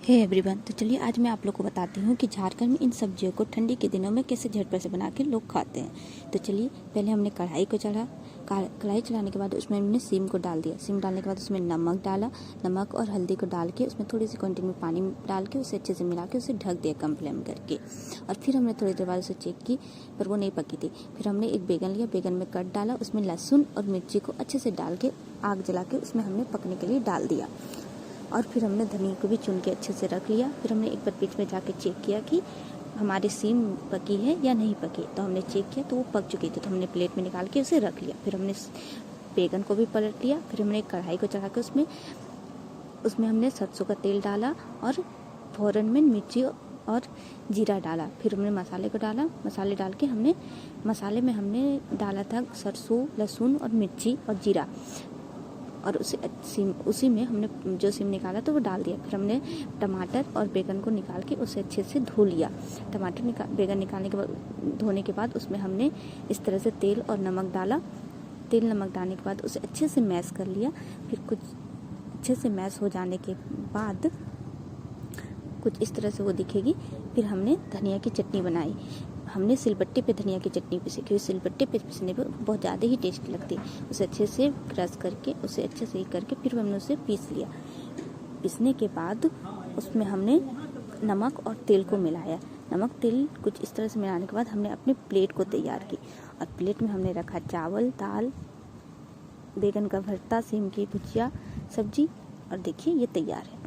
Hey everyone, तो चलिए आज मैं आप लोग को बताती हूँ कि झारखंड में इन सब्जियों को ठंडी के दिनों में कैसे झटपट से बना के लोग खाते हैं। तो चलिए पहले हमने कढ़ाई को चढ़ा, कढ़ाई चढ़ाने के बाद उसमें हमने सीम को डाल दिया। सीम डालने के बाद उसमें नमक डाला, नमक और हल्दी को डाल के उसमें थोड़ी सी क्वांटिटी में पानी डाल के उसे अच्छे से मिला के उसे ढक दिया कम फ्लेम करके। और फिर हमने थोड़ी देर बाद उसे चेक की, पर वो नहीं पकी थी। फिर हमने एक बैगन लिया, बैगन में कट डाला, उसमें लहसुन और मिर्ची को अच्छे से डाल के आग जला के उसमें हमने पकने के लिए डाल दिया। और फिर हमने धनिया को भी चुन के अच्छे से रख लिया। फिर हमने एक बार बीच में जाके चेक किया कि हमारी सीम पकी है या नहीं पकी। तो हमने चेक किया तो वो पक चुकी थी, तो हमने प्लेट में निकाल के उसे रख लिया। फिर हमने बैगन को भी पलट लिया। फिर हमने कढ़ाई को चढ़ा के उसमें हमने सरसों का तेल डाला और फ़ौरन में मिर्ची और जीरा डाला। फिर हमने मसाले को डाला, मसाले डाल के मसाले में हमने डाला था सरसों, लहसुन और मिर्ची और जीरा, और उसी में हमने जो सीम निकाला तो वो डाल दिया। फिर हमने टमाटर और बैगन को निकाल के उसे अच्छे से धो लिया। बैगन निकालने के बाद, धोने के बाद उसमें हमने इस तरह से तेल और नमक डाला। तेल नमक डालने के बाद उसे अच्छे से मैश कर लिया। फिर कुछ अच्छे से मैश हो जाने के बाद कुछ इस तरह से वो दिखेगी। फिर हमने धनिया की चटनी बनाई। हमने सिलबट्टे पे धनिया की चटनी पीसी, क्योंकि सिलबट्टे पे पीसने पे बहुत ज़्यादा ही टेस्टी लगती है। उसे अच्छे से क्रश करके, उसे अच्छे से करके फिर हमने उसे पीस लिया। पीसने के बाद उसमें हमने नमक और तेल को मिलाया। नमक तेल कुछ इस तरह से मिलाने के बाद हमने अपनी प्लेट को तैयार की, और प्लेट में हमने रखा चावल, दाल, बैगन का भरता, सीम की भुजिया, सब्जी, और देखिए ये तैयार है।